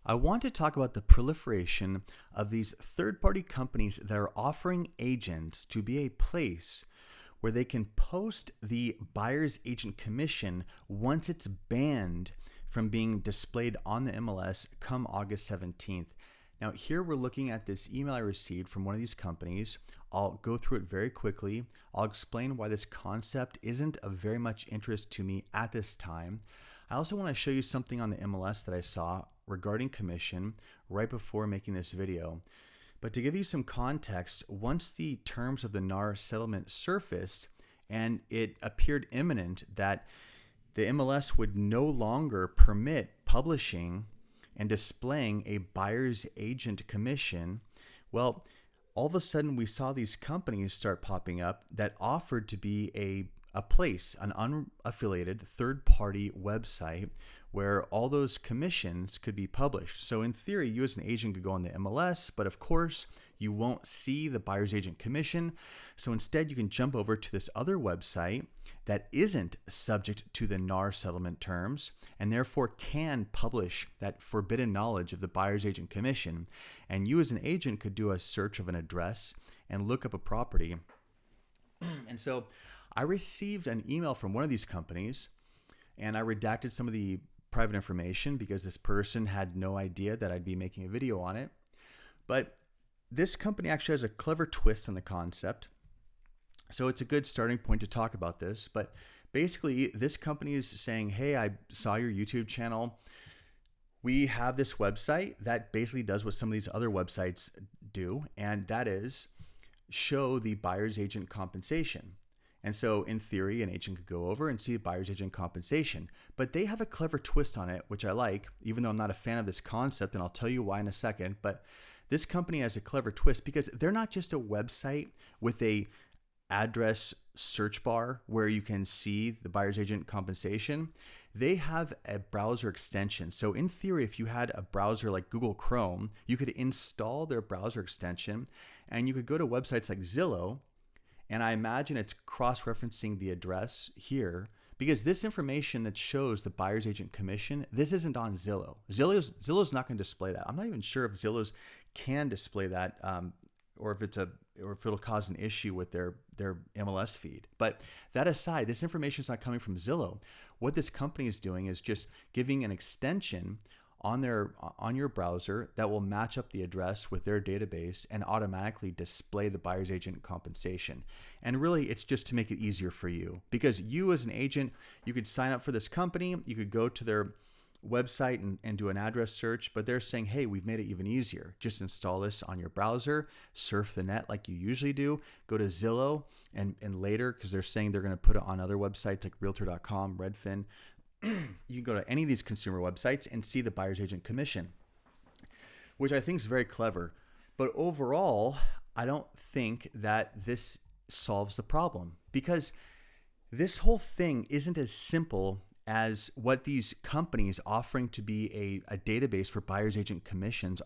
I want to talk about the proliferation of these third-party companies that are offering agents to be a place where they can post the buyer's agent commission once it's banned from being displayed on the MLS come August 17th. Now here we're looking at this email I received from one of these companies. I'll go through it very quickly. I'll explain why this concept isn't of very much interest to me at this time. I also want to show you something on the MLS that I saw regarding commission right before making this video. But to give you some context, once the terms of the NAR settlement surfaced and it appeared imminent that the MLS would no longer permit publishing and displaying a buyer's agent commission, well, all of a sudden we saw these companies start popping up that offered to be a place, an unaffiliated third-party website where all those commissions could be published. So in theory, you as an agent could go on the MLS, but of course you won't see the buyer's agent commission. So instead you can jump over to this other website that isn't subject to the NAR settlement terms and therefore can publish that forbidden knowledge of the buyer's agent commission. And you as an agent could do a search of an address and look up a property. And so I received an email from one of these companies and I redacted some of the private information because this person had no idea that I'd be making a video on it. But this company actually has a clever twist on the concept. So it's a good starting point to talk about this. But basically, this company is saying, hey, I saw your YouTube channel. We have this website that basically does what some of these other websites do, and that is show the buyer's agent compensation. And so in theory, an agent could go over and see the buyer's agent compensation, but they have a clever twist on it, which I like, even though I'm not a fan of this concept, and I'll tell you why in a second. But this company has a clever twist because they're not just a website with a address search bar where you can see the buyer's agent compensation. They have a browser extension. So in theory, if you had a browser like Google Chrome, you could install their browser extension and you could go to websites like Zillow. And I imagine it's cross-referencing the address here because this information that shows the buyer's agent commission, this isn't on Zillow. Zillow's not going to display that. I'm not even sure if Zillow's can display that or if it'll cause an issue with their MLS feed. But that aside, this information is not coming from Zillow. What this company is doing is just giving an extension on your browser that will match up the address with their database and automatically display the buyer's agent compensation. And really, it's just to make it easier for you because you as an agent, you could sign up for this company, you could go to their website and do an address search, but they're saying, hey, we've made it even easier. Just install this on your browser, surf the net like you usually do, go to Zillow and later, because they're saying they're going to put it on other websites like Realtor.com, Redfin. You can go to any of these consumer websites and see the buyer's agent commission, which I think is very clever. But overall, I don't think that this solves the problem because this whole thing isn't as simple as what these companies offering to be a database for buyer's agent commissions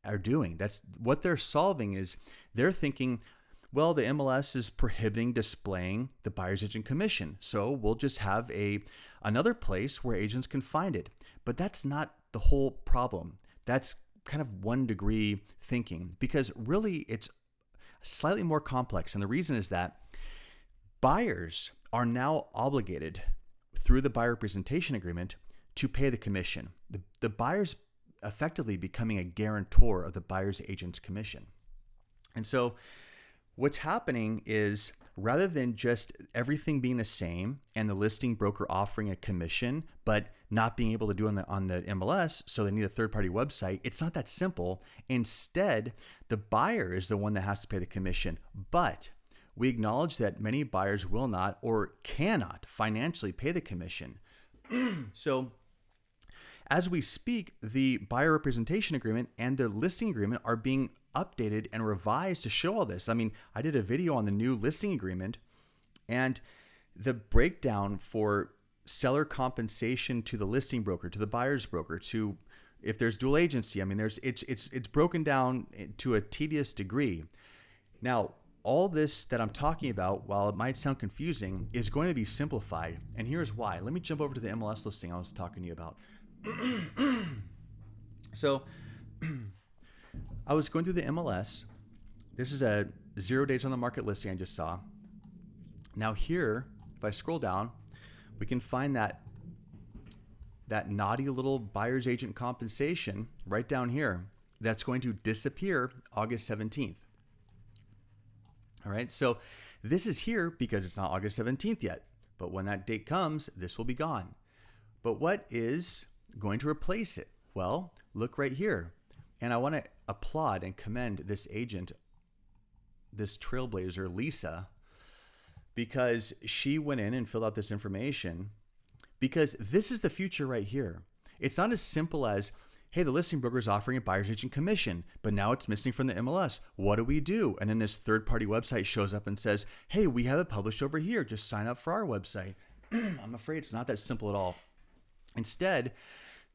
are doing. That's what they're solving is they're thinking, well, the MLS is prohibiting displaying the buyer's agent commission. So we'll just have another place where agents can find it. But that's not the whole problem. That's kind of 1 degree thinking because really it's slightly more complex. And the reason is that buyers are now obligated through the buyer representation agreement to pay the commission. The buyer's effectively becoming a guarantor of the buyer's agent's commission. And so what's happening is rather than just everything being the same and the listing broker offering a commission, but not being able to do it on the MLS, so they need a third-party website, it's not that simple. Instead, the buyer is the one that has to pay the commission. But we acknowledge that many buyers will not or cannot financially pay the commission. So as we speak, the buyer representation agreement and the listing agreement are being updated and revised to show all this. I mean, I did a video on the new listing agreement and the breakdown for seller compensation to the listing broker, to the buyer's broker, to if there's dual agency. I mean, it's broken down to a tedious degree. Now, all this that I'm talking about, while it might sound confusing, is going to be simplified. And here's why. Let me jump over to the MLS listing I was talking to you about. So I was going through the MLS. This is a 0 days on the market listing I just saw. Now here, if I scroll down, we can find that naughty little buyer's agent compensation right down here that's going to disappear August 17th. All right, so this is here because it's not August 17th yet, but when that date comes, this will be gone. But what is going to replace it? Well, look right here. And I want to applaud and commend this agent, this trailblazer, Lisa, because she went in and filled out this information, because this is the future right here. It's not as simple as, hey, the listing broker is offering a buyer's agent commission, but now it's missing from the MLS. What do we do? And then this third-party website shows up and says, hey, we have it published over here. Just sign up for our website. I'm afraid it's not that simple at all. Instead,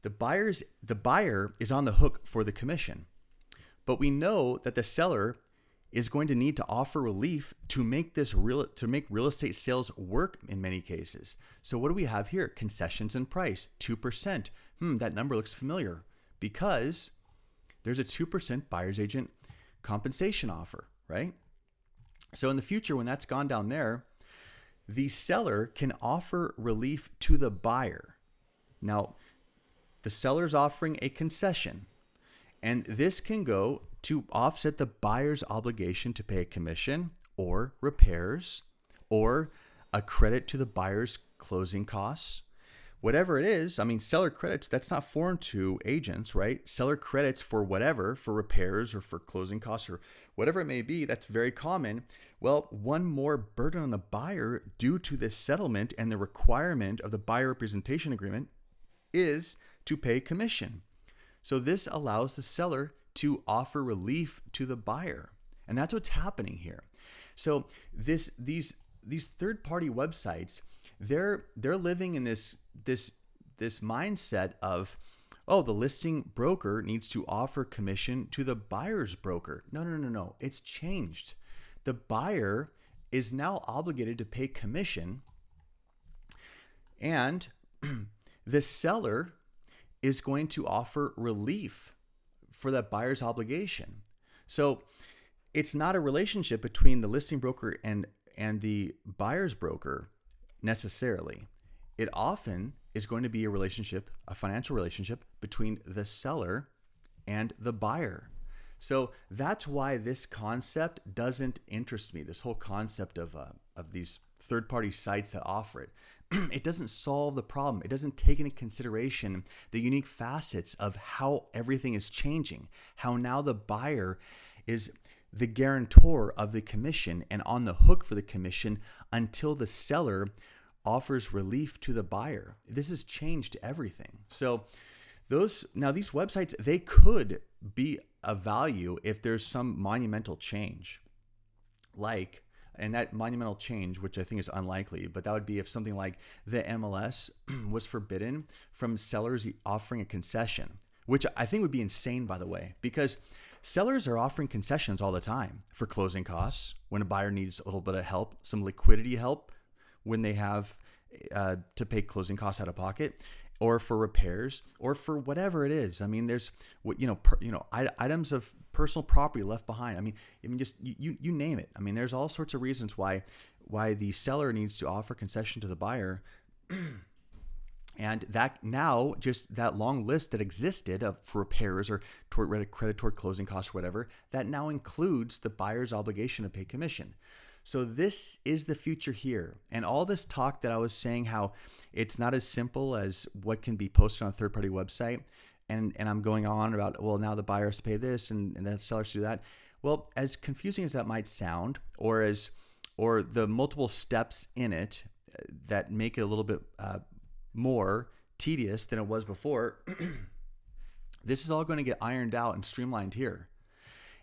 the buyer is on the hook for the commission. But we know that the seller is going to need to offer relief to make real estate sales work in many cases. So what do we have here? Concessions and price, 2%. That number looks familiar because there's a 2% buyer's agent compensation offer, right? So in the future, when that's gone down there, the seller can offer relief to the buyer. Now, the seller's offering a concession, and this can go to offset the buyer's obligation to pay a commission or repairs or a credit to the buyer's closing costs. Whatever it is, I mean, seller credits, that's not foreign to agents, right? Seller credits for whatever, for repairs or for closing costs or whatever it may be, that's very common. Well, one more burden on the buyer due to this settlement and the requirement of the buyer representation agreement is to pay commission. So this allows the seller to offer relief to the buyer. And that's what's happening here. So these third-party websites, they're living in this mindset of, oh, the listing broker needs to offer commission to the buyer's broker. No. It's changed. The buyer is now obligated to pay commission, and the seller is going to offer relief for that buyer's obligation. So it's not a relationship between the listing broker and the buyer's broker necessarily. It often is going to be a relationship, a financial relationship between the seller and the buyer. So that's why this concept doesn't interest me. This whole concept of these third-party sites that offer it. It doesn't solve the problem. It doesn't take into consideration the unique facets of how everything is changing, how now the buyer is the guarantor of the commission and on the hook for the commission until the seller offers relief to the buyer. This has changed everything. So these websites, they could be of value if there's some monumental change, and that monumental change, which I think is unlikely, but that would be if something like the MLS was forbidden from sellers offering a concession, which I think would be insane, by the way, because sellers are offering concessions all the time for closing costs when a buyer needs a little bit of help, some liquidity help when they have to pay closing costs out of pocket, or for repairs, or for whatever it is. I mean, there's items of personal property left behind. I mean, just you name it. I mean, there's all sorts of reasons why the seller needs to offer concession to the buyer. And that now, just that long list that existed for repairs or credit toward closing costs or whatever, that now includes the buyer's obligation to pay commission. So this is the future here. And all this talk that I was saying, how it's not as simple as what can be posted on a third-party website, and I'm going on about, well, now the buyer has to pay this and the seller has to do that. Well, as confusing as that might sound, or the multiple steps in it that make it a little bit more tedious than it was before, this is all going to get ironed out and streamlined here.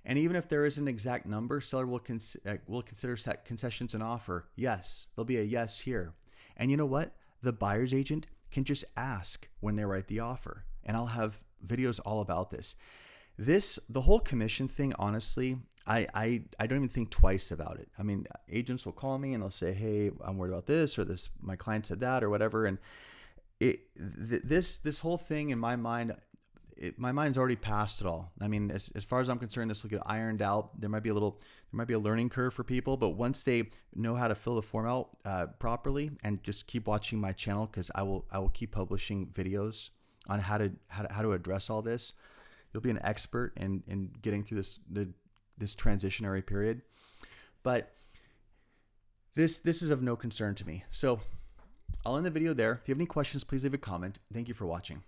And even if there is an exact number, seller will consider concessions an offer. Yes, there'll be a yes here. And you know what? The buyer's agent can just ask when they write the offer. And I'll have videos all about this. The whole commission thing, honestly, I don't even think twice about it. I mean, agents will call me and they'll say, hey, I'm worried about this, or this, my client said that, or whatever. And this whole thing in my mind, my mind's already past it all. I mean, as far as I'm concerned, this will get ironed out. There might be a learning curve for people, but once they know how to fill the form out properly, and just keep watching my channel, because I will keep publishing videos on how to address all this. You'll be an expert in getting through this transitionary period. But this is of no concern to me. So I'll end the video there. If you have any questions, please leave a comment. Thank you for watching.